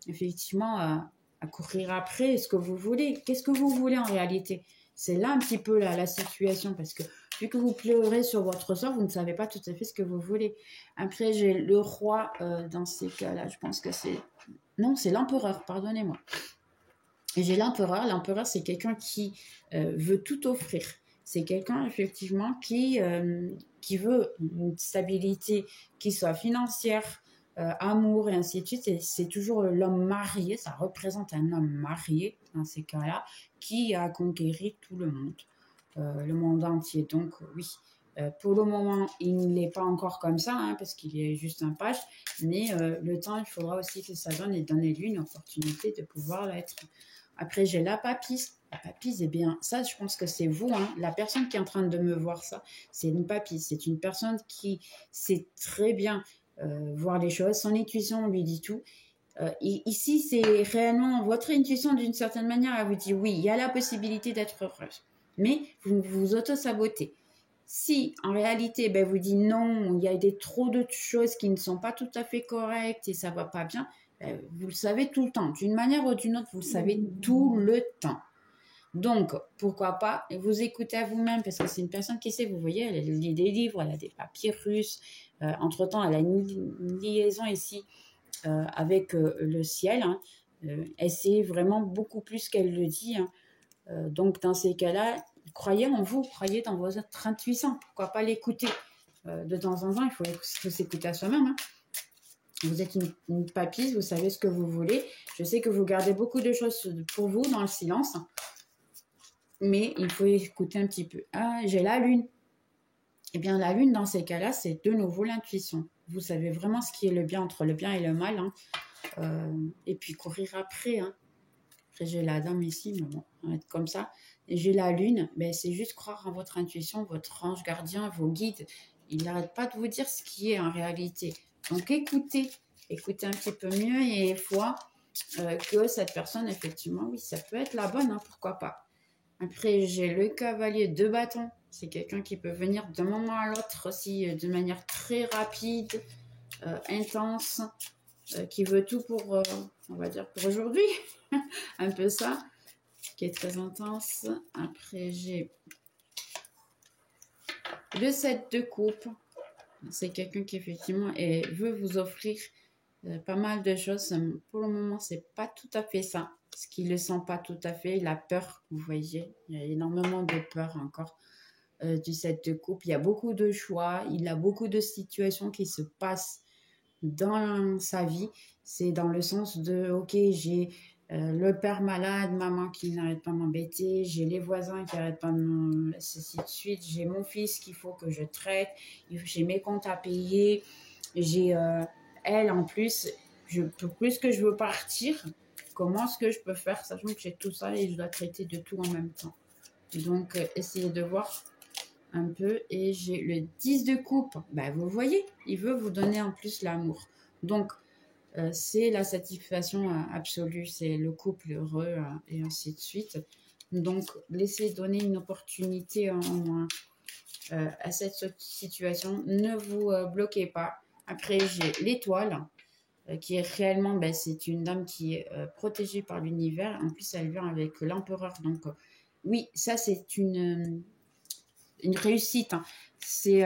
effectivement à courir après ce que vous voulez. Qu'est-ce que vous voulez en réalité? C'est là un petit peu la situation, parce que vu que vous pleurez sur votre sort, vous ne savez pas tout à fait ce que vous voulez. Après, j'ai le roi dans ces cas-là, je pense que c'est... Non, c'est l'empereur, pardonnez-moi. Et j'ai l'empereur. L'empereur, c'est quelqu'un qui veut tout offrir. C'est quelqu'un, effectivement, qui veut une stabilité qui soit financière, amour et ainsi de suite. C'est toujours l'homme marié, ça représente un homme marié, dans ces cas-là, qui a conquéri tout le monde entier. Donc, oui. Pour le moment, il n'est pas encore comme ça, hein, parce qu'il est juste un page, mais le temps, il faudra aussi que ça donne et donner-lui une opportunité de pouvoir l'être. Après, j'ai la papisse. La papisse, eh bien, ça, je pense que c'est vous, hein. La personne qui est en train de me voir ça, c'est une papisse. C'est une personne qui sait très bien voir les choses. Son intuition lui dit tout. Ici, c'est réellement votre intuition, d'une certaine manière, elle vous dit oui, il y a la possibilité d'être heureuse. Mais vous vous auto-sabotez. Si, en réalité, ben, vous dites non, il y a trop de choses qui ne sont pas tout à fait correctes et ça ne va pas bien, vous le savez tout le temps. D'une manière ou d'une autre, vous le savez tout le temps. Donc, pourquoi pas vous écouter à vous-même, parce que c'est une personne qui sait, vous voyez, elle lit des livres, elle a des papyrus. Entre-temps, elle a une liaison ici avec le ciel. Hein. Elle sait vraiment beaucoup plus qu'elle le dit. Hein. Donc, dans ces cas-là, croyez en vous, croyez dans votre intuition. Pourquoi pas l'écouter de temps en temps, il faut s'écouter à soi-même. Hein. Vous êtes une papisse, vous savez ce que vous voulez. Je sais que vous gardez beaucoup de choses pour vous dans le silence. Mais il faut écouter un petit peu. Ah, j'ai la lune. Eh bien, la lune, dans ces cas-là, c'est de nouveau l'intuition. Vous savez vraiment ce qui est le bien entre le bien et le mal. Hein. Et puis, courir après. Hein. Après, j'ai la dame ici, mais bon, on va être comme ça. Et j'ai la lune, ben, c'est juste croire en votre intuition, votre ange gardien, vos guides. Il n'arrête pas de vous dire ce qui est en réalité. Donc, écoutez un petit peu mieux et foi que cette personne, effectivement, oui, ça peut être la bonne, hein, pourquoi pas. Après, j'ai le cavalier de bâton. C'est quelqu'un qui peut venir d'un moment à l'autre aussi de manière très rapide, intense, qui veut tout pour, on va dire, pour aujourd'hui. Un peu ça, qui est très intense. Après, j'ai le 7 de coupe. C'est quelqu'un qui, effectivement, veut vous offrir pas mal de choses. Pour le moment, c'est pas tout à fait ça. Parce qu'il ne le sent pas tout à fait. Il a peur, vous voyez. Il y a énormément de peur encore du 7 de coupe. Il y a beaucoup de choix. Il a beaucoup de situations qui se passent dans sa vie. C'est dans le sens de, ok, j'ai le père malade, maman qui n'arrête pas de m'embêter, j'ai les voisins qui n'arrêtent pas de me... ainsi de suite. J'ai mon fils qu'il faut que je traite. J'ai mes comptes à payer. J'ai elle en plus. Pour plus que je veux partir, comment est-ce que je peux faire, sachant que j'ai tout ça et je dois traiter de tout en même temps. Donc, essayez de voir un peu. Et j'ai le 10 de coupe. Ben, vous voyez, il veut vous donner en plus l'amour. Donc, c'est la satisfaction absolue. C'est le couple heureux et ainsi de suite. Donc, laissez donner une opportunité en moins à cette situation. Ne vous bloquez pas. Après, j'ai l'étoile. Qui est réellement, ben, c'est une dame qui est protégée par l'univers. En plus, elle vient avec l'empereur. Donc, oui, ça, c'est une réussite. Hein. C'est,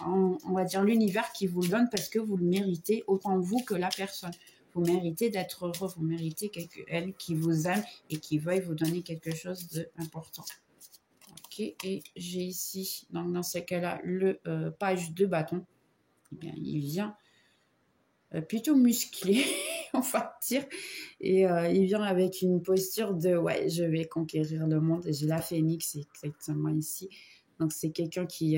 on va dire, l'univers qui vous le donne parce que vous le méritez autant vous que la personne. Vous méritez d'être heureux. Vous méritez elle qui vous aime et qui veuille vous donner quelque chose d'important. Ok, et j'ai ici, donc dans ces cas-là, le page de bâton. Eh bien, il vient plutôt musclé, on va dire. Et il vient avec une posture de « ouais, je vais conquérir le monde ». Et j'ai la phénix exactement ici. Donc, c'est quelqu'un qui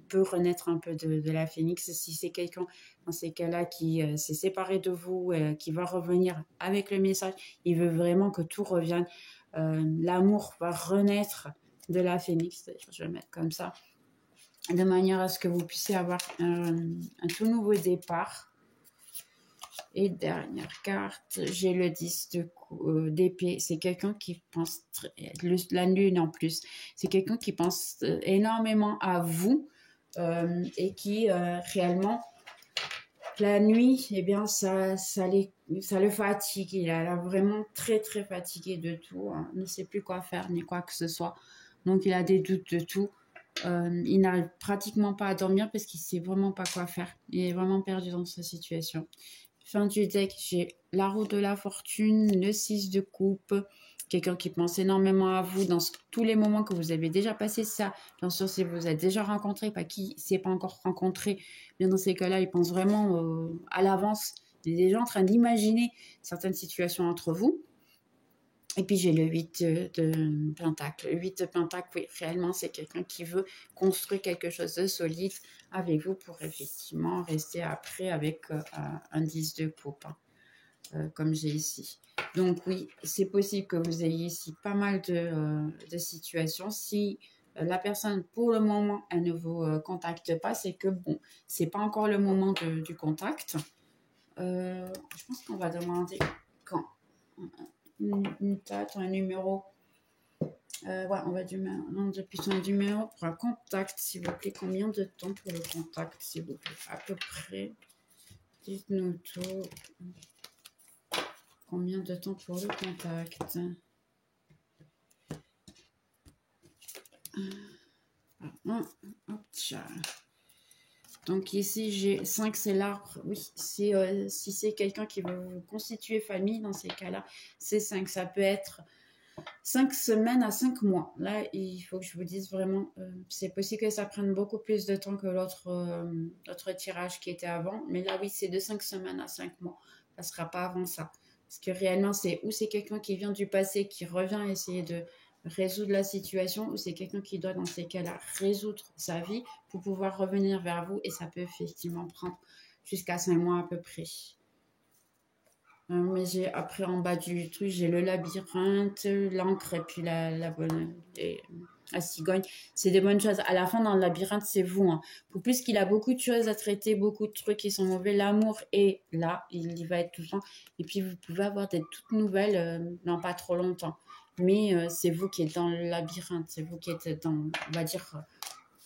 peut renaître un peu de la phénix. Si c'est quelqu'un, dans ces cas-là, qui s'est séparé de vous, qui va revenir avec le message, il veut vraiment que tout revienne. L'amour va renaître de la phénix. Je vais le mettre comme ça, de manière à ce que vous puissiez avoir un tout nouveau départ. Et dernière carte, j'ai le 10 d'épée. C'est quelqu'un qui pense, la lune en plus, c'est quelqu'un qui pense énormément à vous et qui réellement, la nuit, eh bien, ça le fatigue. Il est vraiment très, très fatigué de tout. Hein. Il ne sait plus quoi faire ni quoi que ce soit. Donc, il a des doutes de tout. Il n'arrive pratiquement pas à dormir parce qu'il ne sait vraiment pas quoi faire. Il est vraiment perdu dans sa situation. Fin du deck, j'ai la roue de la fortune, le 6 de coupe, quelqu'un qui pense énormément à vous dans tous les moments que vous avez déjà passé ça. Bien sûr, si vous êtes déjà rencontré, pas qui ne s'est pas encore rencontré, bien dans ces cas-là, il pense vraiment à l'avance. Il est déjà en train d'imaginer certaines situations entre vous. Et puis j'ai le 8 de Pentacle. Le 8 de Pentacle, oui, réellement, c'est quelqu'un qui veut construire quelque chose de solide avec vous pour effectivement rester après avec un 10 de coupe, hein, comme j'ai ici. Donc oui, c'est possible que vous ayez ici pas mal de situations. Si la personne, pour le moment, elle ne vous contacte pas, c'est que bon, c'est pas encore le moment du contact. Je pense qu'on va demander quand. Une date, un numéro. Ouais, on va depuis son numéro pour un contact, s'il vous plaît. Combien de temps pour le contact, s'il vous plaît? À peu près. Dites-nous tout. Combien de temps pour le contact? Donc ici, j'ai 5, c'est l'arbre. Oui, si c'est quelqu'un qui veut vous constituer famille, dans ces cas-là, c'est 5. Ça peut être 5 semaines à 5 mois. Là, il faut que je vous dise vraiment, c'est possible que ça prenne beaucoup plus de temps que l'autre tirage qui était avant. Mais là, oui, c'est de 5 semaines à 5 mois. Ça ne sera pas avant ça. Parce que réellement, c'est quelqu'un qui vient du passé, qui revient essayer de résoudre la situation, ou c'est quelqu'un qui doit, dans ces cas-là, résoudre sa vie pour pouvoir revenir vers vous. Et ça peut effectivement prendre jusqu'à 5 mois à peu près. Mais j'ai après en bas du truc, j'ai le labyrinthe, l'encre et puis la cigogne. C'est des bonnes choses. À la fin, dans le labyrinthe, c'est vous. Hein. Pour plus qu'il a beaucoup de choses à traiter, beaucoup de trucs qui sont mauvais, l'amour est là. Il y va être tout le temps. Et puis, vous pouvez avoir des toutes nouvelles dans pas trop longtemps. Mais c'est vous qui êtes dans le labyrinthe. C'est vous qui êtes dans, on va dire,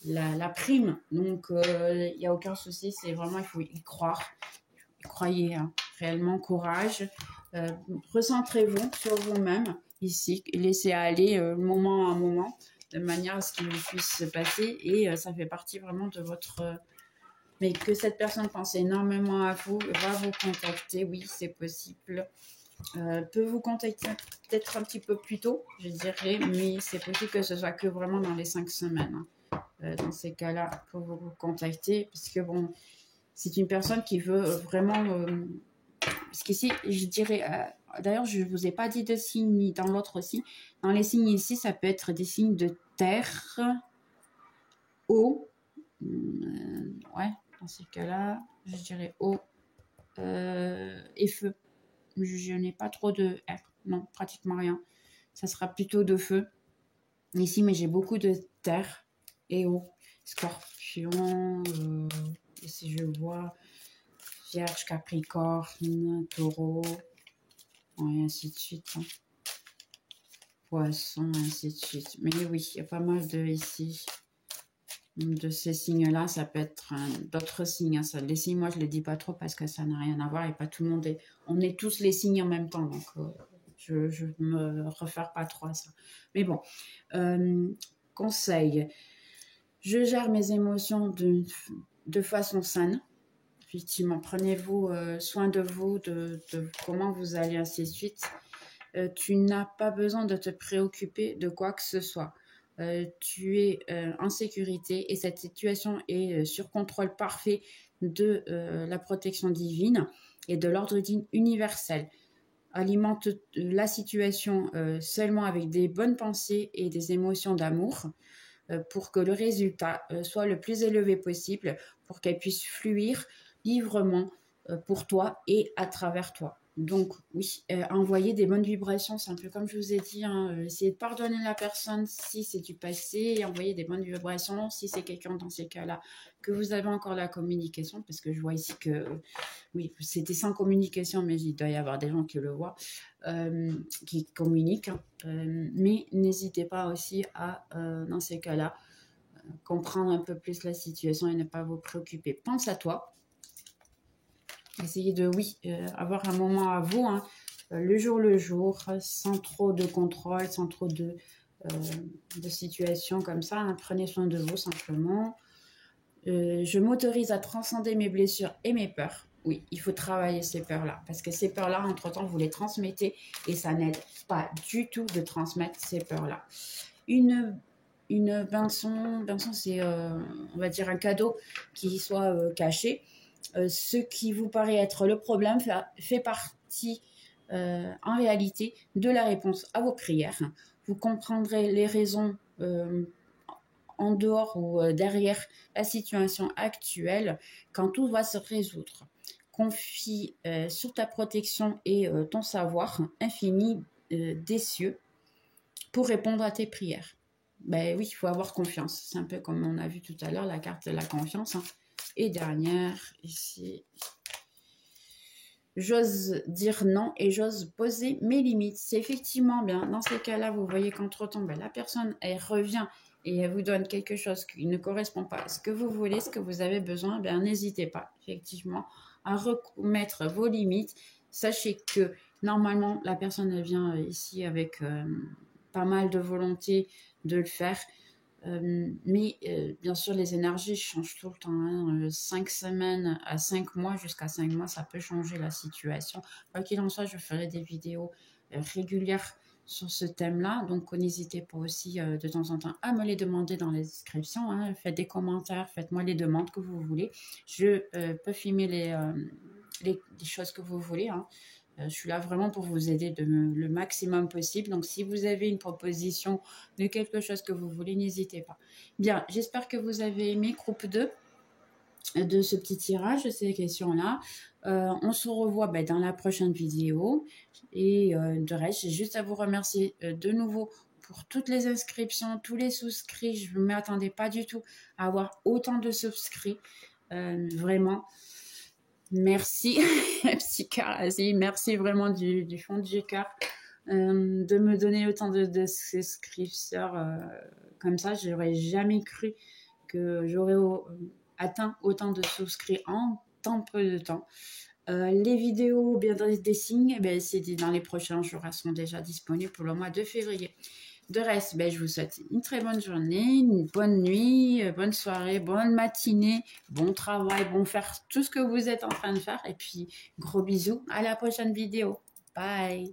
la prime. Donc, il n'y a aucun souci. C'est vraiment, il faut y croire. Croyez, hein, réellement courage. Recentrez-vous sur vous-même ici. Laissez aller moment à moment de manière à ce qu'il puisse se passer. Et ça fait partie vraiment de votre... mais que cette personne pense énormément à vous, va vous contacter. Oui, c'est possible. Peut vous contacter peut-être un petit peu plus tôt, je dirais. Mais c'est possible que ce soit que vraiment dans les 5 semaines. Hein. Dans ces cas-là, pour vous contacter. Parce que bon... C'est une personne qui veut vraiment... parce qu'ici, je dirais... D'ailleurs, je ne vous ai pas dit de signes ni dans l'autre aussi. Dans les signes ici, ça peut être des signes de terre, eau. Ouais, dans ces cas-là, je dirais eau et feu. Je n'ai pas trop de air. Non, pratiquement rien. Ça sera plutôt de feu. Ici, mais j'ai beaucoup de terre et eau. Scorpion... et si je vois Vierge, Capricorne, Taureau, et ainsi de suite. Hein. Poisson, ainsi de suite. Mais oui, il y a pas mal de ici. De ces signes-là, ça peut être d'autres signes. Hein. Ça, les signes, moi, je ne les dis pas trop parce que ça n'a rien à voir et pas tout le monde est... On est tous les signes en même temps, donc je ne me réfère pas trop à ça. Mais bon, conseil. Je gère mes émotions de façon saine. Effectivement, prenez-vous soin de vous, de comment vous allez, ainsi de suite. Tu n'as pas besoin de te préoccuper de quoi que ce soit. Tu es en sécurité et cette situation est sur contrôle parfait de la protection divine et de l'ordre universel. Alimente la situation seulement avec des bonnes pensées et des émotions d'amour. pour que le résultat soit le plus élevé possible, pour qu'elle puisse fluir librement pour toi et à travers toi. Donc oui, envoyer des bonnes vibrations, c'est un peu comme je vous ai dit, hein, essayez de pardonner la personne si c'est du passé, et envoyer des bonnes vibrations si c'est quelqu'un dans ces cas-là que vous avez encore la communication, parce que je vois ici que oui, c'était sans communication, mais il doit y avoir des gens qui le voient, qui communiquent, hein. Mais n'hésitez pas aussi à, dans ces cas-là, comprendre un peu plus la situation et ne pas vous préoccuper. Pense à toi. Essayez de, oui, avoir un moment à vous, hein, le jour, sans trop de contrôle, sans trop de situations comme ça. Hein. Prenez soin de vous simplement. Je m'autorise à transcender mes blessures et mes peurs. Oui, il faut travailler ces peurs-là, parce que ces peurs-là, entre-temps, vous les transmettez et ça n'aide pas du tout de transmettre ces peurs-là. Une benson, c'est, on va dire, un cadeau qui soit caché. Ce qui vous paraît être le problème fait partie en réalité de la réponse à vos prières. Vous comprendrez les raisons en dehors ou derrière la situation actuelle quand tout va se résoudre. Confie sur ta protection et ton savoir infini des cieux pour répondre à tes prières. Ben oui, il faut avoir confiance. C'est un peu comme on a vu tout à l'heure, la carte de la confiance. Hein. Et dernière, ici, j'ose dire non et j'ose poser mes limites. C'est effectivement bien. Dans ces cas-là, vous voyez qu'entre-temps, ben, la personne, elle revient et elle vous donne quelque chose qui ne correspond pas à ce que vous voulez, ce que vous avez besoin, ben, n'hésitez pas, effectivement, à remettre vos limites. Sachez que, normalement, la personne, elle vient ici avec pas mal de volonté de le faire. Mais bien sûr, les énergies changent tout le temps. Hein. 5 semaines à 5 mois, jusqu'à 5 mois, ça peut changer la situation. Quoi qu'il en soit, je ferai des vidéos régulières sur ce thème-là. Donc, n'hésitez pas aussi de temps en temps à me les demander dans les descriptions. Hein. Faites des commentaires, faites-moi les demandes que vous voulez. Je peux filmer les choses que vous voulez. Hein. Je suis là vraiment pour vous aider le maximum possible. Donc, si vous avez une proposition de quelque chose que vous voulez, n'hésitez pas. Bien, j'espère que vous avez aimé groupe 2 de ce petit tirage, ces questions-là. On se revoit dans la prochaine vidéo. Et de reste, j'ai juste à vous remercier de nouveau pour toutes les inscriptions, tous les souscrits. Je ne m'attendais pas du tout à avoir autant de souscrits. Vraiment. Merci, Psycharasie, merci vraiment du fond du cœur de me donner autant de souscripteurs comme ça. Je n'aurais jamais cru que j'aurais atteint autant de souscrits en tant peu de temps. Les vidéos bien des signes, c'est dans les prochains jours, elles seront déjà disponibles pour le mois de février. De reste, je vous souhaite une très bonne journée, une bonne nuit, bonne soirée, bonne matinée, bon travail, bon faire tout ce que vous êtes en train de faire. Et puis, gros bisous, à la prochaine vidéo. Bye!